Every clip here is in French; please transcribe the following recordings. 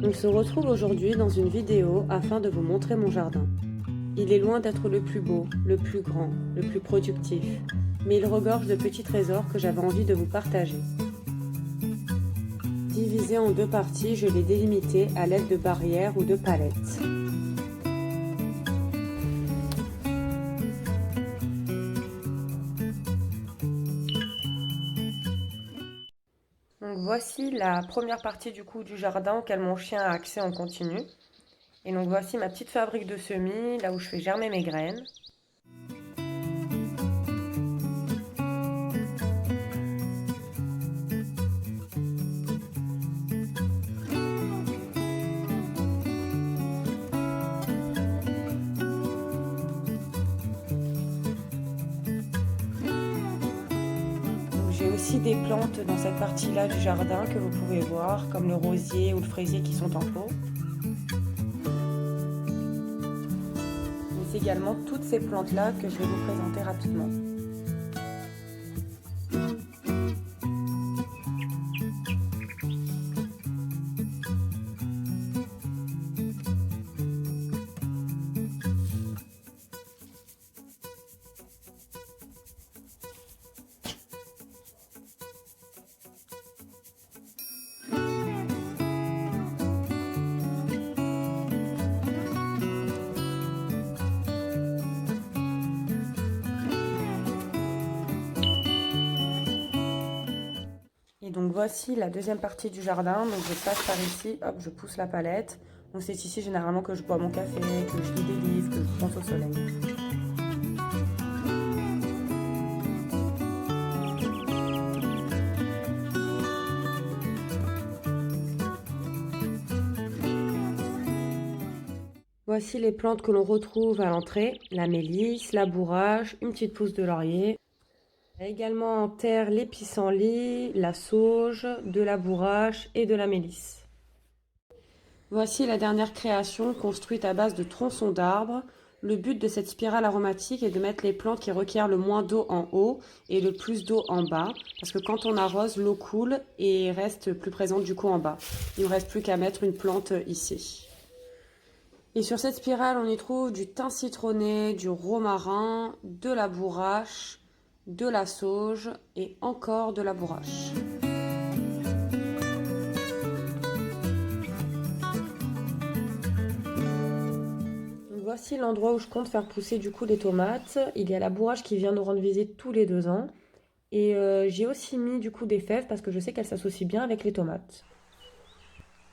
On se retrouve aujourd'hui dans une vidéo afin de vous montrer mon jardin. Il est loin d'être le plus beau, le plus grand, le plus productif, mais il regorge de petits trésors que j'avais envie de vous partager. Divisé en deux parties, je l'ai délimité à l'aide de barrières ou de palettes. Donc voici la première partie du jardin auquel mon chien a accès en continu. Et donc voici ma petite fabrique de semis, là où je fais germer mes graines. J'ai aussi des plantes dans cette partie-là du jardin que vous pouvez voir, comme le rosier ou le fraisier qui sont en pot. Mais c'est également toutes ces plantes-là que je vais vous présenter rapidement. Et donc voici la deuxième partie du jardin. Donc je passe par ici, hop, je pousse la palette. Donc c'est ici généralement que je bois mon café, que je lis des livres, que je pense au soleil. Voici les plantes que l'on retrouve à l'entrée, la mélisse, la bourrache, une petite pousse de laurier. Il y a également en terre les pissenlits, la sauge, de la bourrache et de la mélisse. Voici la dernière création construite à base de tronçons d'arbres. Le but de cette spirale aromatique est de mettre les plantes qui requièrent le moins d'eau en haut et le plus d'eau en bas. Parce que quand on arrose, l'eau coule et reste plus présente du coup en bas. Il ne reste plus qu'à mettre une plante ici. Et sur cette spirale, on y trouve du thym citronné, du romarin, de la bourrache, de la sauge et encore de la bourrache. Donc voici l'endroit où je compte faire pousser du coup des tomates. Il y a la bourrache qui vient nous rendre visite tous les 2 ans. Et j'ai aussi mis du coup des fèves parce que je sais qu'elles s'associent bien avec les tomates.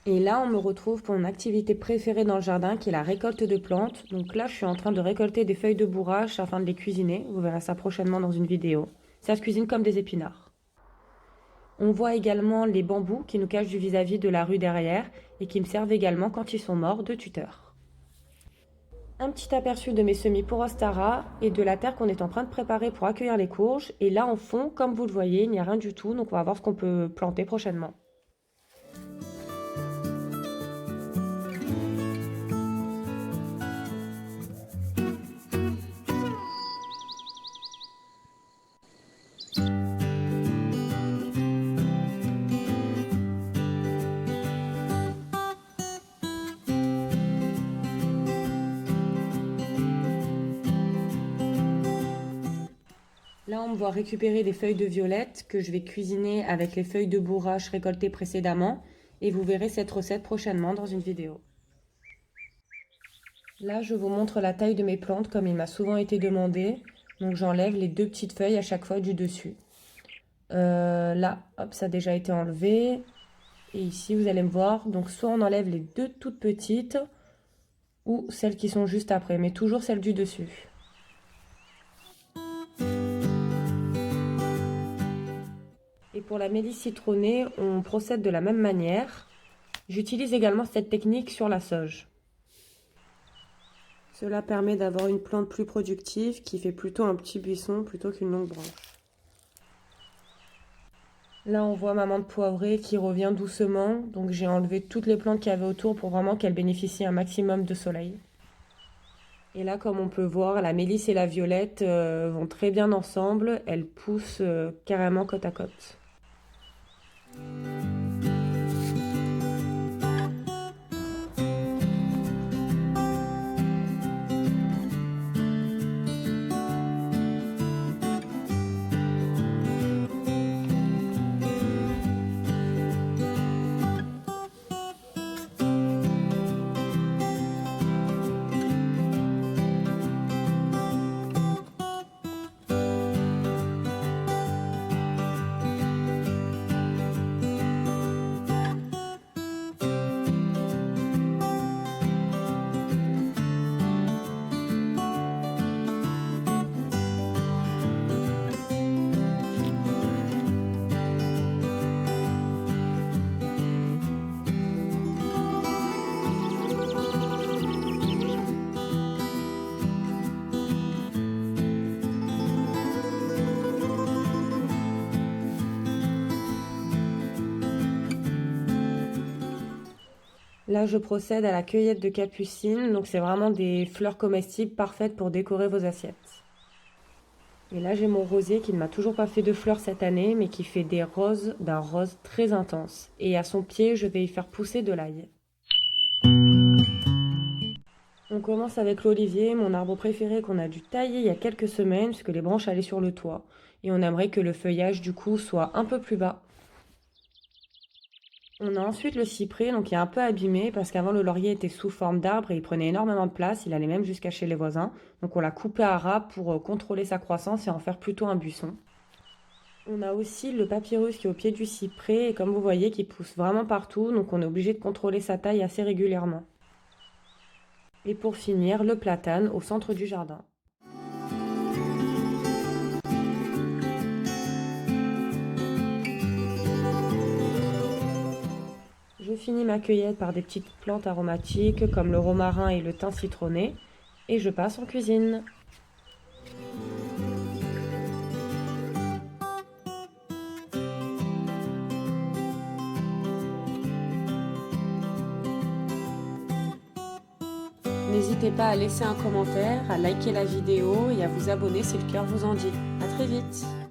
Et là, on me retrouve pour mon activité préférée dans le jardin, qui est la récolte de plantes. Donc là, je suis en train de récolter des feuilles de bourrache afin de les cuisiner. Vous verrez ça prochainement dans une vidéo. Ça se cuisine comme des épinards. On voit également les bambous qui nous cachent du vis-à-vis de la rue derrière et qui me servent également, quand ils sont morts, de tuteur. Un petit aperçu de mes semis pour Ostara et de la terre qu'on est en train de préparer pour accueillir les courges. Et là, en fond, comme vous le voyez, il n'y a rien du tout. Donc on va voir ce qu'on peut planter prochainement. Là, on me voit récupérer des feuilles de violette que je vais cuisiner avec les feuilles de bourrache récoltées précédemment. Et vous verrez cette recette prochainement dans une vidéo. Là, je vous montre la taille de mes plantes comme il m'a souvent été demandé. Donc j'enlève les 2 petites feuilles à chaque fois du dessus. Là, hop, ça a déjà été enlevé. Et ici, vous allez me voir. Donc soit on enlève les 2 toutes petites ou celles qui sont juste après. Mais toujours celles du dessus. Et pour la mélisse citronnée, on procède de la même manière. J'utilise également cette technique sur la sauge. Cela permet d'avoir une plante plus productive qui fait plutôt un petit buisson plutôt qu'une longue branche. Là, on voit ma menthe poivrée qui revient doucement. Donc j'ai enlevé toutes les plantes qu'il y avait autour pour vraiment qu'elles bénéficient un maximum de soleil. Et là, comme on peut voir, la mélisse et la violette vont très bien ensemble. Elles poussent carrément côte à côte. Là, je procède à la cueillette de capucines, donc c'est vraiment des fleurs comestibles parfaites pour décorer vos assiettes. Et là, j'ai mon rosier qui ne m'a toujours pas fait de fleurs cette année, mais qui fait des roses d'un rose très intense. Et à son pied, je vais y faire pousser de l'ail. On commence avec l'olivier, mon arbre préféré qu'on a dû tailler il y a quelques semaines, puisque les branches allaient sur le toit. Et on aimerait que le feuillage, du coup, soit un peu plus bas. On a ensuite le cyprès, donc qui est un peu abîmé, parce qu'avant le laurier était sous forme d'arbre et il prenait énormément de place, il allait même jusqu'à chez les voisins. Donc on l'a coupé à ras pour contrôler sa croissance et en faire plutôt un buisson. On a aussi le papyrus qui est au pied du cyprès et comme vous voyez qui pousse vraiment partout, donc on est obligé de contrôler sa taille assez régulièrement. Et pour finir, le platane au centre du jardin. Je finis ma cueillette par des petites plantes aromatiques comme le romarin et le thym citronné et je passe en cuisine. N'hésitez pas à laisser un commentaire, à liker la vidéo et à vous abonner si le cœur vous en dit. À très vite!